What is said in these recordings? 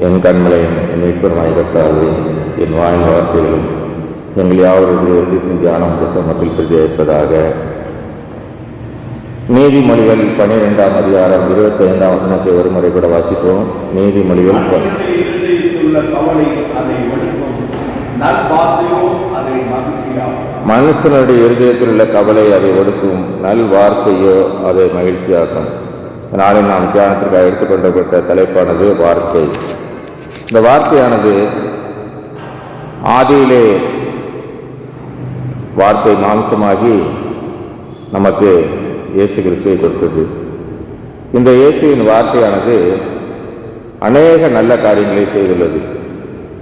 என் கண்மலையும் என் மீட்பருமாய் கர்த்தாவே, என் வாயின் வார்த்தைகளும் எங்கள் யாவருடைய எதிர்த்து தியானம் பிரசமத்தில் பிரதியேற்பதாக. நீதிமொழிகள் 12ஆம் அதிகாரம் 25ஆம் வசனத்தை ஒரு முறை கூட வாசிப்போம். நீதிமொழிகள் மனுஷனுடைய இருதயத்தில் உள்ள கவலை அதை ஒடுக்கும், நல் வார்த்தையோ அதை மகிழ்ச்சியாக்கும். நாளை நாம் தியானத்திற்காக எடுத்துக்கொள்ளப்பட்ட தலைப்பானது வார்த்தை. இந்த வார்த்தையானது ஆதியிலே வார்த்தை மாம்சமாகி நமக்கு இயேசு கிறிஸ்துவை கொடுத்தது. இந்த இயேசுவின் வார்த்தையானது அநேக நல்ல காரியங்களை செய்துள்ளது.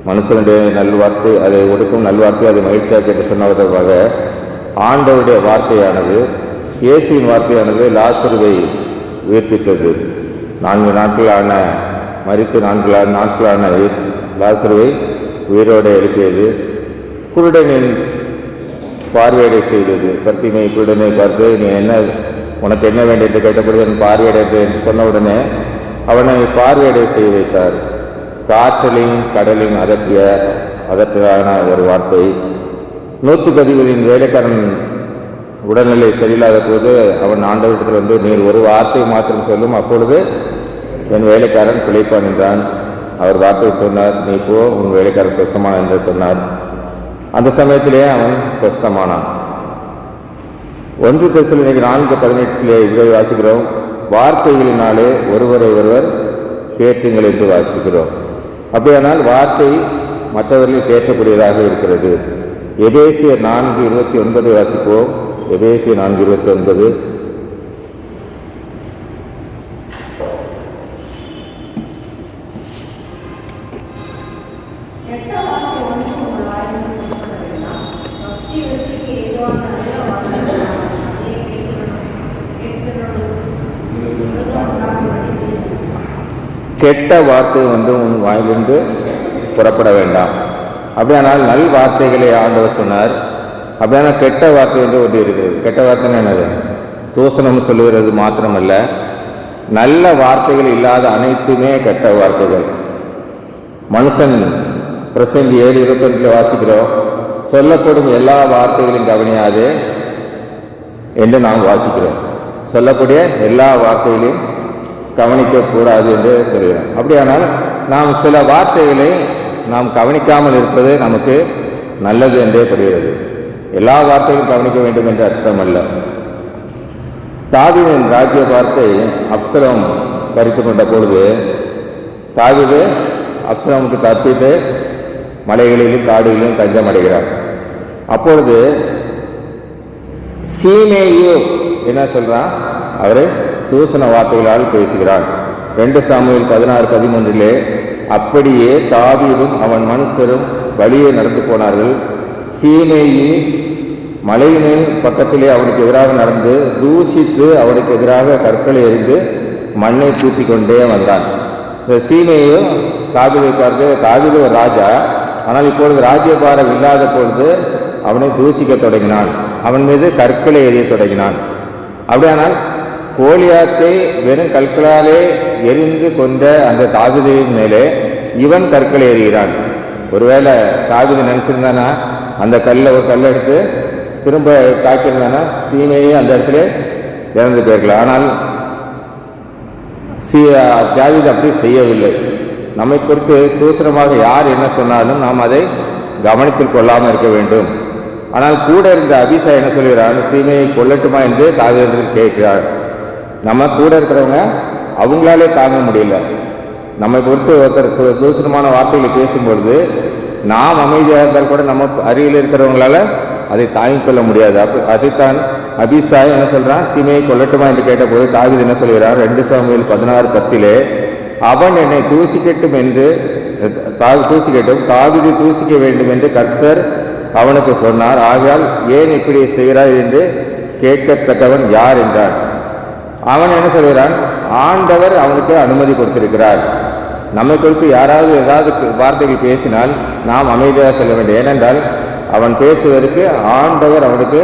மனுஷனுடைய நல்வார்த்தை அதை ஒடுக்கும், நல்வார்த்தை அதை மகிழ்ச்சியாக்கு என்று சொன்னதாக ஆண்டவருடைய வார்த்தையானது, இயேசுவின் வார்த்தையானது லாசருவை உயிர்ப்பித்தது. 4 நாட்களான மரித்து 4 நாட்களான லாசருவை உயிரோடு எழுப்பியது. குருடனின் பார்வையடை செய்தது. பர்த்திமை குருடனை பார்த்து, நீ என்ன, உனக்கு என்ன வேண்டும் என்று கேட்டபொழுது என் பார்வையடை என்று சொன்ன உடனே அவனை பார்வையடை செய்து வைத்தார். காற்றலையும் கடலையும் அதற்கான ஒரு வார்த்தை. 100க்கு அதிபதியின் வேலைக்காரன் உடல்நிலை சரியில்லாத போது அவன் ஆண்டவரிடத்தில் வந்து, நீர் ஒரு வார்த்தை மாத்திரம் சொல்லும், அப்பொழுது என் வேலைக்காரன் பிழைப்பான் என்றான். அவர் வார்த்தை சொன்னார், நீ போ, உன் வேலைக்காரன் சொஸ்தமான என்று சொன்னார். அந்த சமயத்திலே அவன் சொஸ்தமானான். 1 தெசலோனிக்கர் 4:18 இதை வாசிக்கிறோம். வார்த்தைகளினாலே ஒருவரை ஒருவர் தேற்றுங்கள் என்று வாசிக்கிறோம். அப்படியானால் வார்த்தை மற்றவர்களை தேற்றக்கூடியதாக இருக்கிறது. எபேசியர் 4:29 வாசிப்போம். எபேசியர் 4:29. கெட்ட வார்த்தை வந்து உன் வாயிலிருந்து புறப்பட வேண்டாம். அப்படியானால் நல் வார்த்தைகளை ஆண்டவர் சொன்னார். அப்படியானால் கெட்ட வார்த்தை வந்து ஒட்டி இருக்கிறது. கெட்ட வார்த்தைன்னு என்னது? தூசணம் சொல்லுகிறது மாத்திரமல்ல, நல்ல வார்த்தைகள் இல்லாத அனைத்துமே கெட்ட வார்த்தைகள். மனுஷன் பிரசங்கி 7:22 வாசிக்கிறோம். சொல்லப்படும் எல்லா வார்த்தைகளையும் கவனியாது என்று நாம் வாசிக்கிறோம். சொல்லக்கூடிய எல்லா வார்த்தைகளையும் கவனிக்கக்கூடாது என்று சொல்கிறோம். அப்படியானால் நாம் சில வார்த்தைகளை நாம் கவனிக்காமல் இருப்பது நமக்கு நல்லது என்றே படுகிறது. எல்லா வார்த்தைகளும் கவனிக்க வேண்டும் என்ற அர்த்தம் அல்ல. தாவீதின் ராஜ்ய வார்த்தை அப்சலோம் பறித்து கொண்ட பொழுது தாவீது அப்சலோமுக்கு தப்பித்து மலைகளிலும் காடுகளிலும் தஞ்சம் அடைகிறார். அப்பொழுது சீமேயு என்ன சொல்றான்? அவரை தூசண வார்த்தைகளால் பேசுகிறான். 2 சாமுவேல் 16:13 அப்படியே தாவீதும் அவன் மனுஷரும் வழியே நடந்து போனார்கள். சீமேயி மலையினின் பக்கத்திலே அவனுக்கு எதிராக நடந்து தூஷித்து அவனுக்கு எதிராக கற்களை எறிந்து மண்ணை பூத்தி கொண்டே வந்தான். இந்த சீமேயு தாவீதை பார்த்து, தாவீது ஒரு ராஜா, ஆனால் இப்பொழுது ராஜ்யபாரம் இல்லாத பொழுது அவனை தூஷிக்க தொடங்கினான். அவன் மீது கற்களை எறிய தொடங்கினான். அப்படியானால் கோலியாத்தை வெறும் கற்களாலே எரிந்து கொண்ட அந்த தாவீதின் மேலே இவன் கற்களை எறிகிறான். ஒருவேளை தாவீது நினைச்சிருந்தானா அந்த ஒரு கல்லை எடுத்து திரும்ப தாக்கியிருந்தானா சீமையே அந்த இடத்துல இறந்து போயிருக்கலாம். ஆனால் தாவீது அப்படி செய்யவில்லை. நம்மை பொறுத்து தூசணமாக யார் என்ன சொன்னாலும் நாம் அதை கவனத்தில் கொள்ளாமல் இருக்க வேண்டும். ஆனால் கூட இருந்த அபிஷா என்ன சொல்கிறான்? சீமையை கொல்லட்டுமா என்று தாவீதில் கேட்கிறார். நம்ம கூட இருக்கிறவங்க அவங்களாலே தாங்க முடியல. நம்மை பொறுத்து ஒருத்தர் தூசணமான வார்த்தைகளை பேசும்பொழுது நாம் அமைதியாக இருந்தால் கூட நம்ம அருகில் இருக்கிறவங்களால அதை தாங்கிக் கொள்ள முடியாது. அதைத்தான் அபிஷாய் என்ன சொல்றான்? சீமையை கொல்லட்டுமா என்று கேட்டபோது தாவீது என்ன சொல்கிறார்? 2 சாமுவேல் 16:10 அவன் என்னை தூசிக்கட்டும் தாவீது தூசிக்க வேண்டும் என்று கர்த்தர் அவனுக்கு சொன்னார். ஆகையால் ஏன் இப்படி செய்கிறாய் என்று கேட்கத்தக்கவன் யார் என்றார். அவன் என்ன சொல்கிறான்? ஆண்டவர் அவனுக்கு அனுமதி கொடுத்திருக்கிறார். நம்மை குறித்து யாராவது ஏதாவது வார்த்தைகள் பேசினால் நாம் அமைதியாக செல்ல வேண்டும். ஏனென்றால் அவன் பேசுவதற்கு ஆண்டவர் அவனுக்கு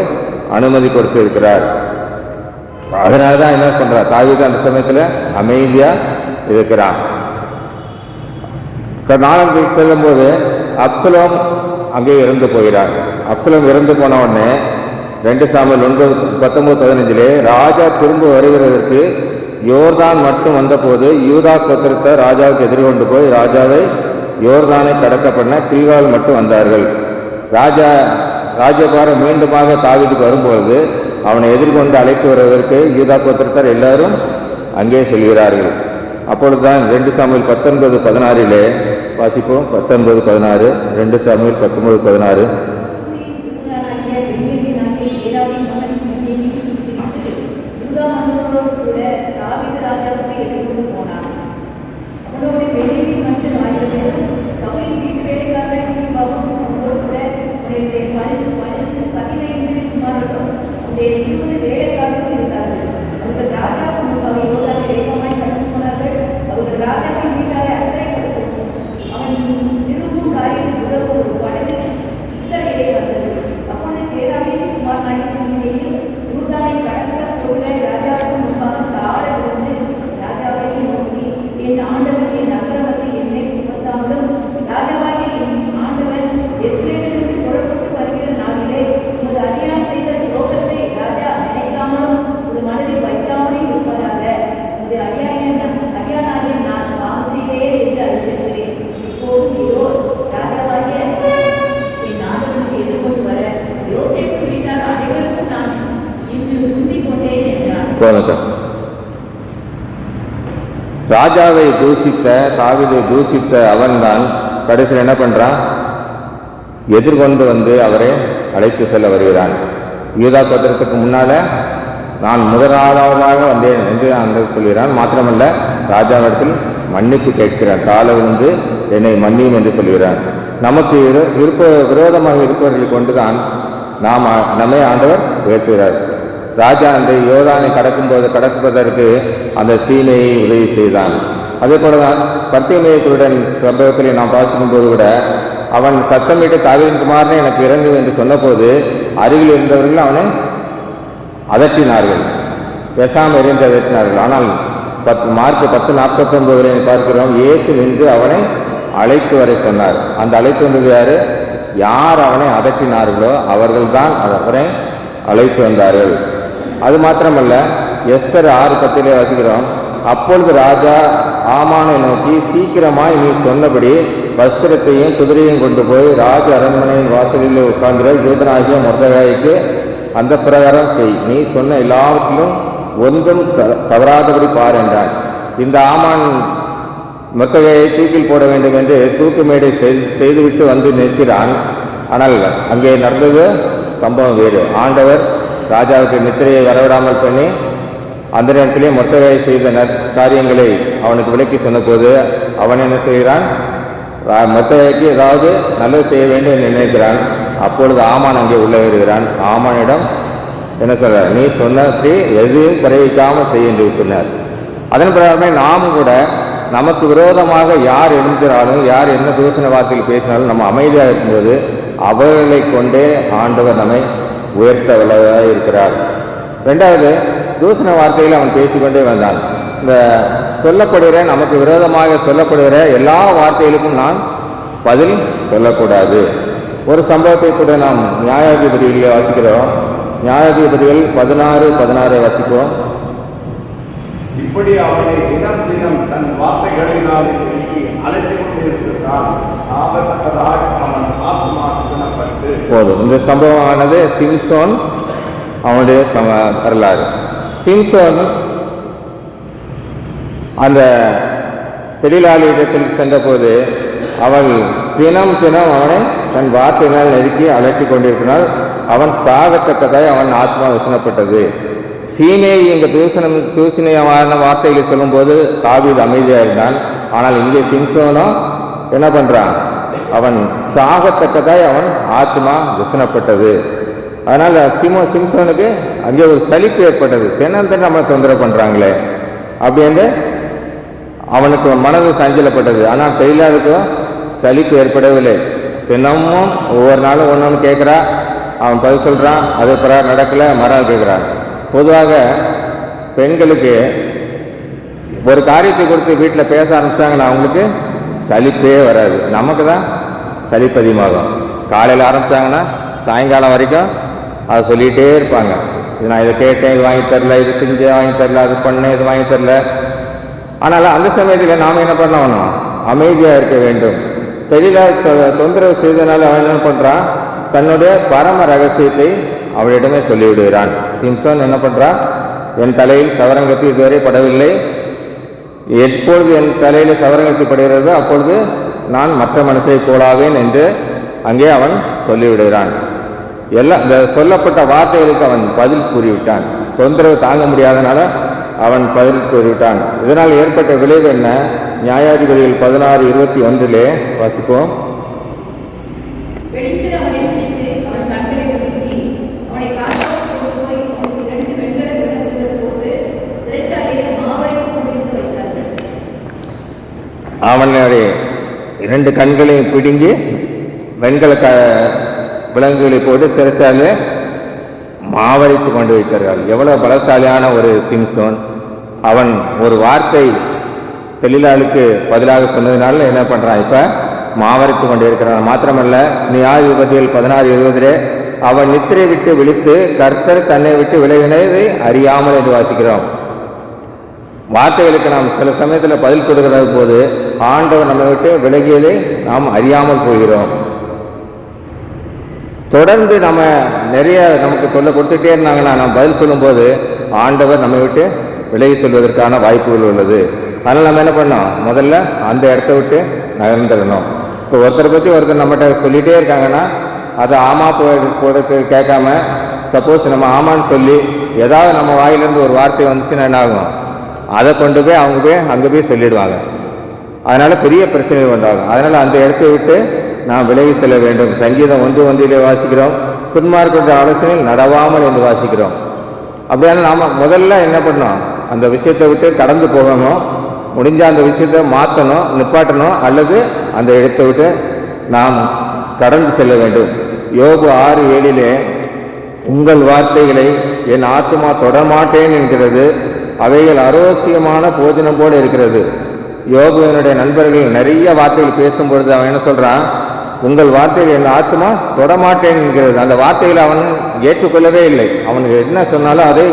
அனுமதி கொடுத்திருக்கிறார். அதனால தான் என்ன பண்றான்? தாவீது அந்த சமயத்தில் அமைதியா இருக்கிறான். நாளத்தில் செல்லும்போது அப்சலோம் அங்கே இறந்து போகிறார். அப்சலோம் இறந்து போன உடனே 2 சாமுவேல் 19:15 ராஜா திரும்ப வருகிறதற்கு யோர்தான் மட்டும் வந்தபோது யூதா கோத்திரத்தை ராஜாவுக்கு எதிர்கொண்டு போய் ராஜாவை யோர்தானை கடக்க பண்ண கில்கால் மட்டும் வந்தார்கள். ராஜபாரம் மீண்டுமாக தாவீதுக்கு வரும்பொழுது அவனை எதிர்கொண்டு அழைத்து வருவதற்கு யூதா கோத்திரத்தார் எல்லாரும் அங்கே செல்கிறார்கள். அப்பொழுதுதான் 2 சாமுவேல் 19:16 வாசிப்போம். 19:16 2 சாமுவேல் 19:16 ராஜாவை தூஷித்த தாவீதை தூஷித்த அவன்தான் கடைசியில் என்ன பண்றான்? எதிர்கொண்டு வந்து அவரை அழைத்து செல்ல வருகிறான். யூதா கோத்திரத்துக்கு முன்னால நான் முதலாவதாக வந்தேன் என்று அந்த சொல்கிறான். மாத்திரமல்ல, ராஜாவிடத்தில் மன்னிப்பு கேட்கிறான். கால விழுந்து என்னை மன்னியும் என்று சொல்கிறான். நமக்கு விரோதமாக இருப்பவர்களை கொண்டுதான் நம்மை ஆண்டவர் உயர்த்துகிறார். ராஜா அந்த யோர்தானை கடப்பதற்கு அந்த சீமையை உதவி செய்தான். அதே போலதான் பர்த்திமேயுடன் சம்பவத்திலே நாம் வாசிக்கும் போது கூட அவன் சத்தமிட்டு தாவீதின் குமாரனே எனக்கு இறங்கு என்று சொன்னபோது அருகில் இருந்தவர்கள் அவனை அதட்டினார்கள், பேசாமல் இருந்து அதட்டினார்கள். ஆனால் மார்க் 10:49 பார்க்கிறோம், இயேசு நின்று அவனை அழைத்து வரை சொன்னார். அந்த அழைத்து வந்தது யாரு? யார் அவனை அதட்டினார்களோ அவர்கள்தான் அவரை அழைத்து வந்தார்கள். அது மாத்திரமல்ல, எஸ்தர் 6:10 வாசிக்கிறோம், அப்பொழுது ராஜா ஆமானை நோக்கி, சீக்கிரமாய் நீ சொன்னபடி வஸ்திரத்தையும் குதிரையும் கொண்டு போய் ராஜ அரண்மனையின் வாசலில் உட்கார்ந்த யூதனாகிய மொர்தெகாய்க்கு அந்த பிரகாரம் செய். நீ சொன்ன எல்லாவற்றிலும் ஒன்றும் தவறாதபடி பார் என்றான். இந்த ஆமான் மொர்தெகாயை தூக்கில் போட வேண்டும் என்று தூக்கு மேடை செய்துவிட்டு வந்து நிற்கிறான். ஆனால் அங்கே நடந்தது சம்பவம் வேறு. ஆண்டவர் ராஜாவுக்கு நித்திரையை வரவிடாமல் பண்ணி அந்த நேரத்திலே மொர்தெகாய் செய்த காரியங்களை அவனுக்கு விளக்கி சொன்னபோது அவன் என்ன செய்கிறான்? மொர்தெகாய்க்கு ஏதாவது நல்லது செய்ய வேண்டும் என்று நினைக்கிறான். அப்பொழுது ஆமான் அங்கே உள்ள வருகிறான். ஆமானிடம் என்ன சொல்றார்? நீ சொன்னபடி எதையும் குறைவிக்காமல் செய்ய என்று சொன்னார். அதன் பிரகாரமே நாம் கூட நமக்கு விரோதமாக யார் எழுந்தாலும் யார் என்ன தூஷண வார்த்தையில் பேசினாலும் நம்ம அமைதியாக இருக்கும்போது அவர்களை கொண்டே ஆண்டவர் நம்மை உயர்த்த வல்லதாக இருக்கிறார். 2வது, தூஷண வார்த்தையில் அவன் பேசிக்கொண்டே வந்தான். இந்த சொல்லப்படுகிற நமக்கு விரோதமாக சொல்லப்படுகிற எல்லா வார்த்தைகளுக்கும் நான் பதில் சொல்லக்கூடாது. ஒரு சம்பவத்தை கூட நாம் நியாயாதிபதிகளில் வாசிக்கிறோம். நியாயாதிபதிகள் 16:16 வாசிப்போம். இப்படி அவனை தினம் தினம் தன் வார்த்தைகளினால் அழைத்துக் கொண்டிருக்கிறான். அவன் ஆத்மா சினப்பட்டு போதும். இந்த சம்பவமானது சிம்சோன் அவனுடைய வரலாறு. சிம்சோன் அந்த தொழிலாளியிடத்தில் சென்றபோது அவள் தினம் அவனை தன் வார்த்தையினால் நெருக்கி அலட்டி கொண்டிருக்கிறாள். அவன் சாகத்தக்கதாய் அவன் ஆத்மா விசனப்பட்டது. சீமையை இங்கே தூசணியமான வார்த்தைகளை சொல்லும்போது தாவீது அமைதியாக இருந்தான். ஆனால் இங்கே சிம்சோனோ என்ன பண்றான்? அவன் சாகத்தக்கதாய் அவன் ஆத்மா விசனப்பட்டது. அதனால் சிம்சோனுக்கு அங்கே ஒரு சலிப்பு ஏற்பட்டது. தினம் நம்மளை தொந்தரவு பண்ணுறாங்களே அப்படின்னு அவனுக்கு மனது சஞ்சலப்பட்டது. ஆனால் தொழிலாளருக்கும் சலிப்பு ஏற்படவில்லை. தினமும் ஒவ்வொரு நாளும் ஒன்று கேட்குறா, அவன் பதில் சொல்கிறான், அது பிறகு நடக்கலை, மறுநாள் கேட்குறான். பொதுவாக பெண்களுக்கு ஒரு காரியத்தை கொடுத்து வீட்டில் பேச ஆரம்பிச்சாங்கன்னா அவங்களுக்கு சலிப்பே வராது. நமக்கு தான் சலிப்பு அதிகமாகும். காலையில் ஆரம்பித்தாங்கன்னா சாயங்காலம் வரைக்கும் அதை சொல்லிகிட்டே இருப்பாங்க. இது நான் இதை கேட்டேன், இது வாங்கி தரல, இது செஞ்சேன் வாங்கி தரல, அது பண்ணேன் இது வாங்கி தரல. ஆனால் அந்த சமயத்தில் நாம் என்ன பண்ணணும்? அமைதியாக இருக்க வேண்டும். தெளிவாக தொந்தரவு செய்தனால அவன் என்ன பண்ணுறான்? தன்னுடைய பரம ரகசியத்தை அவளிடமே சொல்லிவிடுகிறான். சிம்சோன் என்ன பண்ணுறான்? என் தலையில் சவரங்கத்தி இதுவரை படவில்லை, எப்பொழுது என் தலையில் சவரங்கத்தி படுகிறதோ அப்பொழுது நான் மற்ற மனுஷரை போலாவேன் என்று அங்கே அவன் சொல்லிவிடுகிறான். இந்த சொல்லப்பட்ட வார்த்தைகளுக்கு அவன் பதில் கூறிவிட்டான். தொந்தரவு தாங்க முடியாதனால அவன் பதில் கூறிவிட்டான். இதனால் ஏற்பட்ட விளைவு என்ன? நியாயாதிபதிகள் 16:21 வாசிப்போம். அவனுடைய 2 கண்களையும் பிடுங்கி வெண்கல விலங்குகளை போட்டு சிறைச்சாலே மாவரைத்து கொண்டு வைத்தார்கள். எவ்வளவு பலசாலியான ஒரு சிம்சோன்! அவன் ஒரு வார்த்தை தொழிலாளுக்கு பதிலாக சொன்னதுனால என்ன பண்ணுறான்? இப்போ மாவரைத்து கொண்டு இருக்கிறான். மாத்திரமல்ல, நியாயாதிபதிகள் 16:20 அவன் நித்திரை விட்டு விழித்து கர்த்தர் தன்னை விட்டு விலகினதை அறியாமல் என்று வாசிக்கிறோம். வார்த்தைகளுக்கு நாம் சில சமயத்தில் பதில் கொடுக்கிற போது ஆண்டவர் நம்மை விட்டு விலகியதை நாம் அறியாமல் போகிறோம். தொடர்ந்து நம்ம நிறைய நமக்கு தொல்லை கொடுத்துட்டே இருந்தாங்கன்னா நம்ம பதில் சொல்லும்போது ஆண்டவர் நம்மை விட்டு விலகி செல்வதற்கான வாய்ப்புகள் உள்ளது. அதனால் நம்ம என்ன பண்ணோம்? முதல்ல அந்த இடத்த விட்டு நகர்ந்துடணும். இப்போ ஒருத்தரை பற்றி ஒருத்தர் நம்மகிட்ட சொல்லிகிட்டே இருக்காங்கன்னா அதை ஆமா போட கேட்காம, சப்போஸ் நம்ம ஆமான்னு சொல்லி ஏதாவது நம்ம வாயிலிருந்து ஒரு வார்த்தை வந்துச்சுன்னா என்ன ஆகும்? அதை கொண்டு போய் அவங்க அங்கே போய் சொல்லிடுவாங்க. அதனால் பெரிய பிரச்சனை உண்டாகும். அதனால் அந்த இடத்தை விட்டு நாம் விலகி செல்ல வேண்டும். சங்கீதம் 1:1 வாசிக்கிறோம், துன்மார்க்கென்ற ஆலோசனையில் நடவாமல் என்று வாசிக்கிறோம். அப்படியான நாம் முதல்ல என்ன பண்ணோம்? அந்த விஷயத்தை விட்டு கடந்து போகணும். முடிஞ்ச அந்த விஷயத்தை மாற்றணும், நிப்பாட்டணும், அல்லது அந்த இடத்தை விட்டு நாம் கடந்து செல்ல வேண்டும். யோபு 6:7 உங்கள் வார்த்தைகளை என் ஆத்துமா தொடமாட்டேன் என்கிறது, அவைகள் அரோசியமான போஜனம் போல இருக்கிறது. யோபுவினுடைய நண்பர்கள் நிறைய வார்த்தைகள் பேசும்பொழுது அவன் என்ன சொல்கிறான்? உங்கள் வார்த்தைகள் என் ஆத்மா தொடமாட்டேன் என்கிறது. அந்த வார்த்தைகளை அவன் ஏற்றுக்கொள்ளவே இல்லை. அவனுக்கு என்ன சொன்னாலும் அதை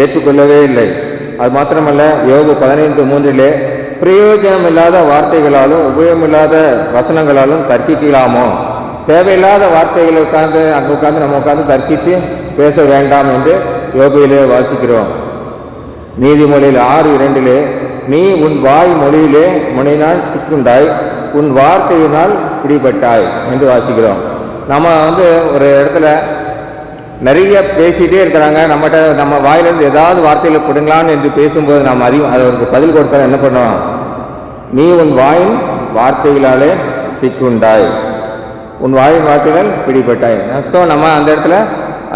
ஏற்றுக்கொள்ளவே இல்லை. அது மாத்திரமல்ல, யோபு 15:3 பிரயோஜனம் இல்லாத வார்த்தைகளாலும் உபயோகமில்லாத வசனங்களாலும் தர்க்கிக்கலாமோ? தேவையில்லாத வார்த்தைகளை அங்கே உட்காந்து நம்ம உட்காந்து தர்க்கித்து பேச வேண்டாம் என்று யோபுவிலே வாசிக்கிறோம். நீதிமொழியில் 6:2 நீ உன் வாய் மொழியிலே முனையினால் சிக்குண்டாய், உன் வார்த்தையினால் பிடிபட்டாய் என்று வாசிக்கிறோம். நம்ம ஒரு இடத்துல நிறைய பேசிகிட்டே இருக்கிறாங்க, நம்மகிட்ட நம்ம வாயிலிருந்து ஏதாவது வார்த்தைகளை பிடுங்கலான்னு என்று பேசும்போது நாம் அதற்கு பதில் கொடுத்தாலும் என்ன பண்ணுவோம்? நீ உன் வாயின் வார்த்தைகளாலே சிக்குண்டாய், உன் வாயின் வார்த்தைகள் பிடிபட்டாய். ஸோ நம்ம அந்த இடத்துல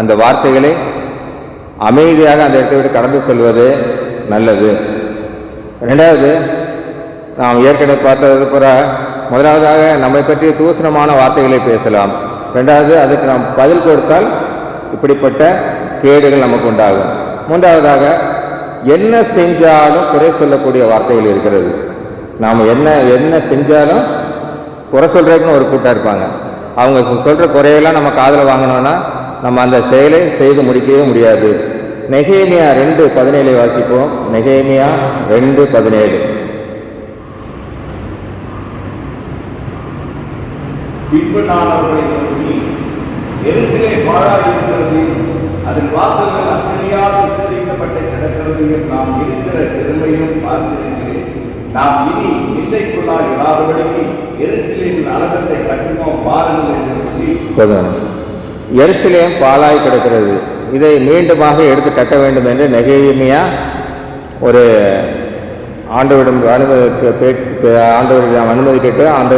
அந்த வார்த்தைகளை அமைதியாக அந்த இடத்தை விட்டு கடந்து செல்வது நல்லது. ரெண்டாவது, நாம் ஏற்கனவே பார்த்தது போல முதலாவதாக நம்மை பற்றி தூசணமான வார்த்தைகளை பேசலாம். ரெண்டாவது, அதுக்கு நாம் பதில் கொடுத்தால் இப்படிப்பட்ட கேடுகள் நமக்கு உண்டாகும். மூன்றாவதாக, என்ன செஞ்சாலும் குறை சொல்லக்கூடிய வார்த்தைகள் இருக்கிறது. நாம் என்ன செஞ்சாலும் குறை சொல்கிறதுக்குன்னு ஒரு கூட்டம் இருப்பாங்க. அவங்க சொல்கிற குறையெல்லாம் நம்ம காதில் வாங்கினோன்னா நம்ம அந்த செயலை செய்து முடிக்கவே முடியாது. நெகேமியா 2:17 வாசிப்போம். நெகேமியா 2:17 பின்பு நான் அவர்களை நோக்கி, எருசலேம் பாழாயிருக்கிறது, அதன் வாசல்கள் அக்கினியால் சுட்டரிக்கப்பட்டு கிடக்கிறது, நாம் இருக்கிற சிறுமையும் பார்த்திருக்கிறேன். நாம் இனி நிந்தைக்குள்ளாக இராதபடிக்கு எருசலேமின் அலங்கத்தை கட்டுவோம் பாருங்கள் என்று சொல்லி, எருசலேம் பாழாய் கிடக்கிறது, இதை மீண்டுமாக எடுத்து கட்ட வேண்டும் என்று நெகேமியா ஒரு ஆண்டவரிடம் அனுமதி கேட்டு அந்த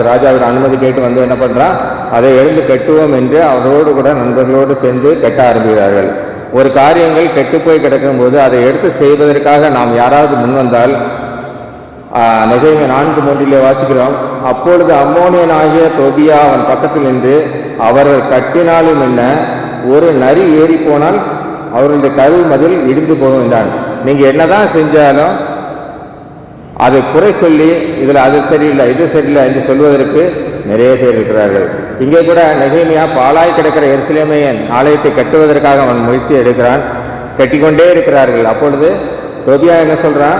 ராஜாவிடம் அனுமதி கேட்டு என்ன பண்ணுறான்? அதை எழுந்து கட்டுவோம் என்று அவரோடு கூட நண்பர்களோடு சேர்ந்து கட்ட ஆரம்பிக்கிறார்கள். ஒரு காரியங்கள் கெட்டு போய் கிடக்கும்போது அதை எடுத்து செய்வதற்காக நாம் யாராவது முன்வந்தால், நெகேமியா 4:3 வாசிக்கிறோம், அப்பொழுது அம்மோனியன் ஆகிய தொபியா அவன் பக்கத்தில் நின்று, அவர்கள் கட்டினாலும் என்ன, ஒரு நரி ஏறி போனால் அவர்களுடைய கல் மதில் இடிந்து போகும் என்றான். நீங்கள் என்னதான் செஞ்சாலும் அதை குறை சொல்லி இதில் அது சரியில்லை இது சரியில்லை என்று சொல்வதற்கு நிறைய பேர் இருக்கிறார்கள். இங்கே கூட நெகேமியா பாழாய் கிடக்கிற எருசலேமின் ஆலயத்தை கட்டுவதற்காக அவன் முயற்சி எடுக்கிறான். கட்டிக்கொண்டே இருக்கிறார்கள். அப்பொழுது தொபியா என்ன சொல்றான்,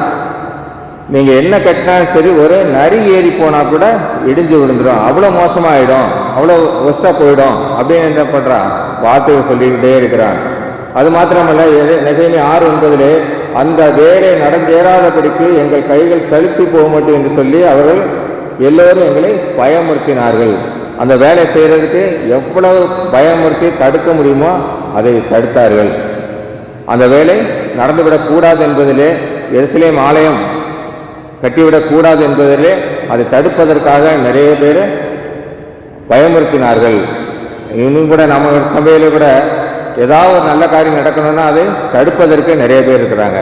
நீங்க என்ன கட்டினாலும் சரி, ஒரு நரி ஏறி போனா கூட இடிஞ்சு விழுந்துடும், அவ்வளோ மோசமாயிடும், அவ்வளோ ஒஸ்டா போயிடும் அப்படின்னு என்ன பண்றான், வார்த்தையை சொல்லிக்கிட்டே இருக்கிறான். அது மாத்திரமல்ல, நெகேமியா 6:9 அந்த வேலை நடந்தேறாதபடிக்கு எங்கள் கைகள் சலித்து போக மாட்டோம் என்று சொல்லி அவர்கள் எல்லோரும் எங்களை பயமுறுத்தினார்கள். அந்த வேலை செய்யறதுக்கு எவ்வளவு பயமுறுத்தி தடுக்க முடியுமோ அதை தடுத்தார்கள். அந்த வேலை நடந்துவிடக்கூடாது என்பதிலே, எருசலேம் ஆலயம் கட்டிவிடக்கூடாது என்பதிலே அதை தடுப்பதற்காக நிறைய பேர் பயமுறுத்தினார்கள். இன்னும் கூட நம்ம சபையில் கூட ஏதாவது ஒரு நல்ல காரியம் நடக்கணும்னா அதை தடுப்பதற்கு நிறைய பேர் இருக்கிறாங்க.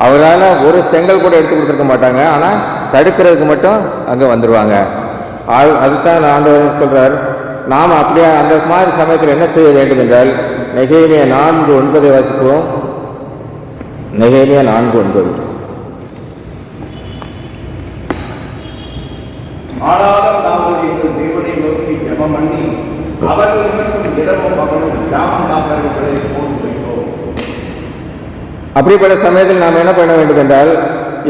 அவரால் ஒரு செங்கல் கூட எடுத்து கொடுத்துருக்க மாட்டாங்க, ஆனால் தடுக்கிறதுக்கு மட்டும் அங்கே வந்துடுவாங்க. அதுதான் ஆண்டவர் சொல்றார், நாம் அப்படியே அந்த மாதிரி சமயத்தில் என்ன செய்ய வேண்டும் என்றால், நெகேமியா 4:9 வாசிப்போம். நெகேமியா 4:9. ஆனாலும் நாங்கள் எங்கள் தேவனை நோக்கி ஜெபம் பண்ணி அவர்கள் இன்னும் இரவும் பகலும் கிராமம் காப்பவர்களை போட்டு வைத்தோம். அப்படிப்பட்ட சமயத்தில் நாம் என்ன பண்ண வேண்டும் என்றால்,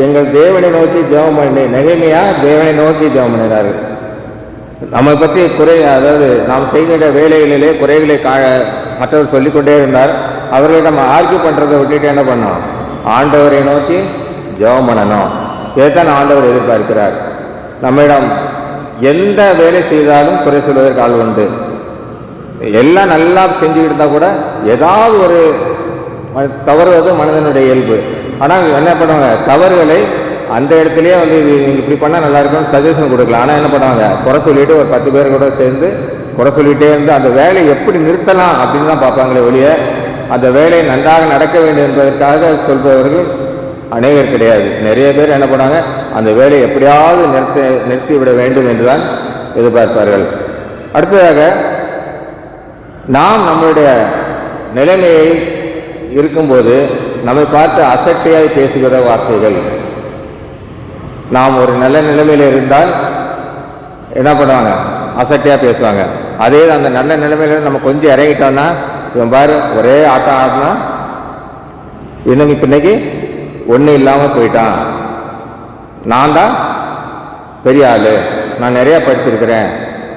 எங்கள் தேவனை நோக்கி ஜெபம் பண்ணி, நெகேமியா தேவனை நோக்கி ஜெபம் பண்ணினார்கள். நம்மை பற்றி குறை, அதாவது நாம் செய்கிற வேலைகளிலே குறைகளை மற்றவர் சொல்லிக்கொண்டே இருந்தார். அவர்களை நம்ம ஆர்கியூ பண்ணுறதை விட்டுட்டு என்ன பண்ணோம், ஆண்டவரை நோக்கி ஜெபம் பண்ணணும். இதைத்தான் ஆண்டவர் எதிர்பார்க்கிறார். நம்மிடம் எந்த வேலை செய்தாலும் குறை சொல்வதற்கு ஆள் உண்டு. எல்லாம் நல்லா செஞ்சுக்கிட்டு இருந்தால் கூட ஏதாவது ஒரு தவறுவது மனிதனுடைய இயல்பு. ஆனால் என்ன பண்ணுவாங்க, தவறுகளை அந்த இடத்துலையே வந்து நீங்கள் இப்படி பண்ணால் நல்லா இருக்கும்னு சஜஷன் கொடுக்கலாம். ஆனால் என்ன பண்ணுவாங்க, குறை சொல்லிட்டு ஒரு 10 பேர் கூட சேர்ந்து குறை சொல்லிகிட்டே இருந்து அந்த வேலையை எப்படி நிறுத்தலாம் அப்படின்னு தான் பார்ப்பாங்களே ஒழிய, அந்த வேலையை நன்றாக நடக்க வேண்டும் என்பதற்காக சொல்பவர்கள் அநேகர் கிடையாது. நிறைய பேர் என்ன பண்ணாங்க, அந்த வேலையை எப்படியாவது நிறுத்திவிட வேண்டும் என்றுதான் எதிர்பார்ப்பார்கள். அடுத்ததாக, நாம் நம்முடைய நிலைமையை இருக்கும்போது நம்மை பார்த்து அசட்டையாய் பேசுகிற வார்த்தைகள், நாம் ஒரு நல்ல நிலைமையில் இருந்தால் என்ன பண்ணுவாங்க, அசட்டையாக பேசுவாங்க. அதே அந்த நல்ல நிலைமையில நம்ம கொஞ்சம் இறங்கிட்டோம்னா, இவன் பாரு ஒரே ஆட்டம் ஆடினா இன்னும் இப்போ இன்னைக்கு ஒன்றும் இல்லாமல் போயிட்டான், நான் தான் பெரிய ஆள், நான் நிறையா படிச்சிருக்கிறேன்,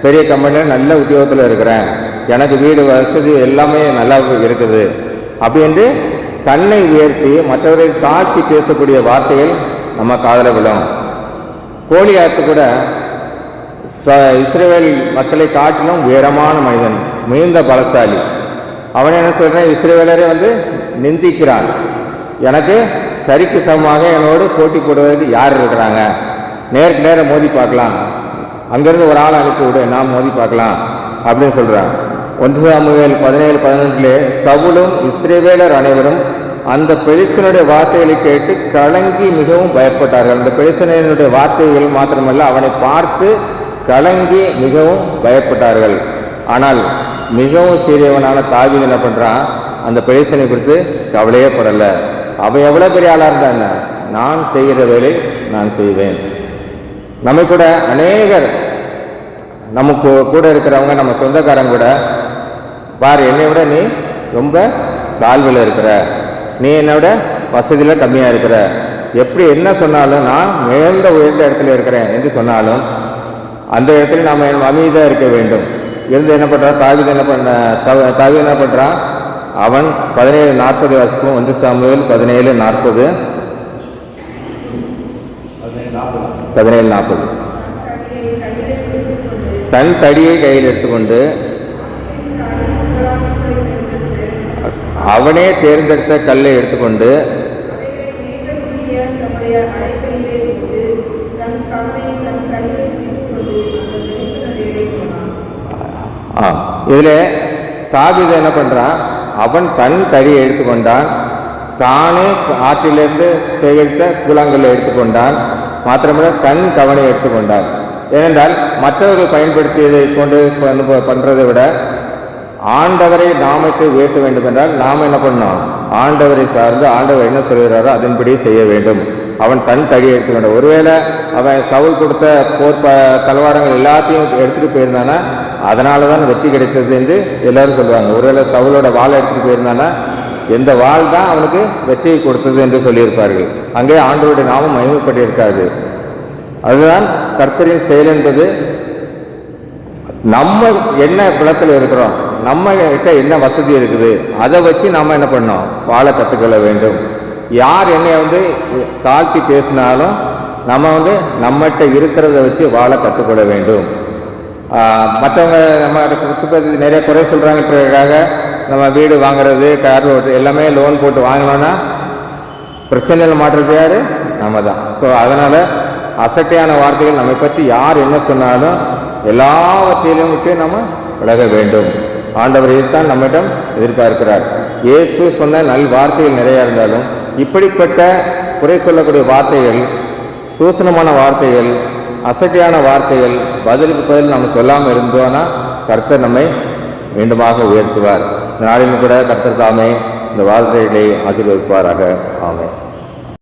பெரிய கம்பெனியில் நல்ல உத்தியோகத்தில் இருக்கிறேன், எனக்கு வீடு வசதி எல்லாமே நல்லா இருக்குது அப்படின்ட்டு தன்னை உயர்த்தி மற்றவரை தாழ்த்தி பேசக்கூடிய வார்த்தைகள் நம்ம காதில் விழும். கோலியாத்து கூட இஸ்ரவேல் மக்களை காட்டிலும் உயரமான மனிதன், மிகுந்த பலசாலி. அவன் என்ன சொல்றான், இஸ்ரவேலரை வந்து நிந்திக்கிறான். எனக்கு சரிக்கு சமமாக என்னோடு போட்டி போடுவதற்கு யார் இருக்கிறாங்க, நேருக்கு நேரம் மோதி பார்க்கலாம், அங்கிருந்து ஒரு ஆள் அனுப்பி விடு, நாம் மோதி பார்க்கலாம் அப்படின்னு சொல்றான். 1 சாமுவேல் 17:11 சவுலும் இஸ்ரவேலர் அனைவரும் அந்த பெலிஸ்தனுடைய வார்த்தைகளை கேட்டு கலங்கி மிகவும் பயப்பட்டார்கள். அந்த பெலிஸ்தனுடைய வார்த்தைகள் மாத்திரமல்ல, அவனை பார்த்து கலங்கி மிகவும் பயப்பட்டார்கள். ஆனால் மிகவும் சீரியவனான தாவீது என்ன பண்றான், அந்த பெலிஸ்தனை குறித்து கவலையே படலை. அவன் எவ்வளவு பெரிய ஆளா இருந்தான், நான் செய்கிற வேலை நான் செய்வேன். நம்ம கூட அநேகர், நமக்கு கூட இருக்கிறவங்க, நம்ம சொந்தக்காரங்க கூட, பாரு என்னை விட நீ ரொம்ப தாழ்வில் இருக்கிற, நீ என்னை விட வசதியில் கம்மியாக இருக்கிற, எப்படி என்ன சொன்னாலும் நான் உயர்ந்த இடத்துல இருக்கிறேன் என்று சொன்னாலும் அந்த இடத்துல நாம் அமைதியாக இருக்க வேண்டும். இருந்து என்ன பண்ணுறான், தாவீது என்ன பண்ணுறான், அவன் 17:40 வாசிக்கும். 1 சாமுவேல் 17:40. 17:40 தன் தடியை கையில் எடுத்துக்கொண்டு அவனே தேர்ந்தெடுத்த கல்லை எடுத்துக்கொண்டு இதுல தாவீது என்ன பண்றான், அவன் தன் தடியை எடுத்துக்கொண்டான், தானே ஆற்றிலிருந்து சேகரித்த கூழாங்கல்லை எடுத்துக்கொண்டான், மாத்திரமல்ல தன் கவனை எடுத்துக்கொண்டான். ஏனென்றால் மற்றவர்கள் பயன்படுத்தியதை கொண்டு பண்றதை விட ஆண்டவரை நாமத்தை உயர்த்த வேண்டும் என்றால் நாம் என்ன பண்ணோம், ஆண்டவரை சார்ந்து ஆண்டவர் என்ன சொல்கிறாரோ அதன்படி செய்ய வேண்டும். அவன் தன் தடி எடுத்துக்கொண்டான். ஒருவேளை அவன் சவுல் கொடுத்த போர் தலவாரங்கள் எல்லாத்தையும் எடுத்துகிட்டு போயிருந்தானா அதனால தான் வெற்றி கிடைத்தது என்று எல்லாரும் சொல்லுவாங்க. ஒருவேளை சவுலோட வாளை எடுத்துகிட்டு போயிருந்தானா எந்த வாழ் தான் அவனுக்கு வெற்றியை கொடுத்தது என்று சொல்லியிருப்பார்கள். அங்கே ஆண்டவருடைய நாமம் மகிமைப்பட்டிருக்காது. அதுதான் கர்த்தரின் செயல் என்பது. நம்ம என்ன குலத்தில் இருக்கிறோம், நம்ம கிட்ட என்ன வசதி இருக்குது, அதை வச்சு நம்ம என்ன பண்ணோம், வாழ கற்றுக்கொள்ள வேண்டும். யார் என்னை தாழ்த்தி பேசினாலும் நம்ம நம்மகிட்ட இருக்கிறத வச்சு வாழ கற்றுக்கொள்ள வேண்டும். மற்றவங்க நம்ம பற்றி நிறைய குறை சொல்கிறாங்கன்றதுக்காக நம்ம வீடு வாங்குறது, கார் எல்லாமே லோன் போட்டு வாங்கினோன்னா பிரச்சனையில் மாற்றுறது யார், நம்ம தான். ஸோ அதனால் அசட்டையான வார்த்தைகள் நம்மை பற்றி யார் என்ன சொன்னாலும் எல்லாவற்றையிலும் விட்டு நம்ம விலக வேண்டும். ஆண்டவர் இதைத்தான் நம்மிடம் எதிர்பார்க்கிறார். இயேசு சொன்ன நல் வார்த்தைகள் நிறையா இருந்தாலும் இப்படிப்பட்ட குறை சொல்லக்கூடிய வார்த்தைகள், தூசணமான வார்த்தைகள், அசட்டையான வார்த்தைகள் பதிலுக்கு பதில் நம்ம சொல்லாமல் இருந்தோன்னா கர்த்தர் நம்மை மீண்டுமாக உயர்த்துவார். இந்த நாளிலும் கூட கர்த்தர் தாமே இந்த வார்த்தைகளை ஆசீர்வதிப்பாராக. ஆமென்.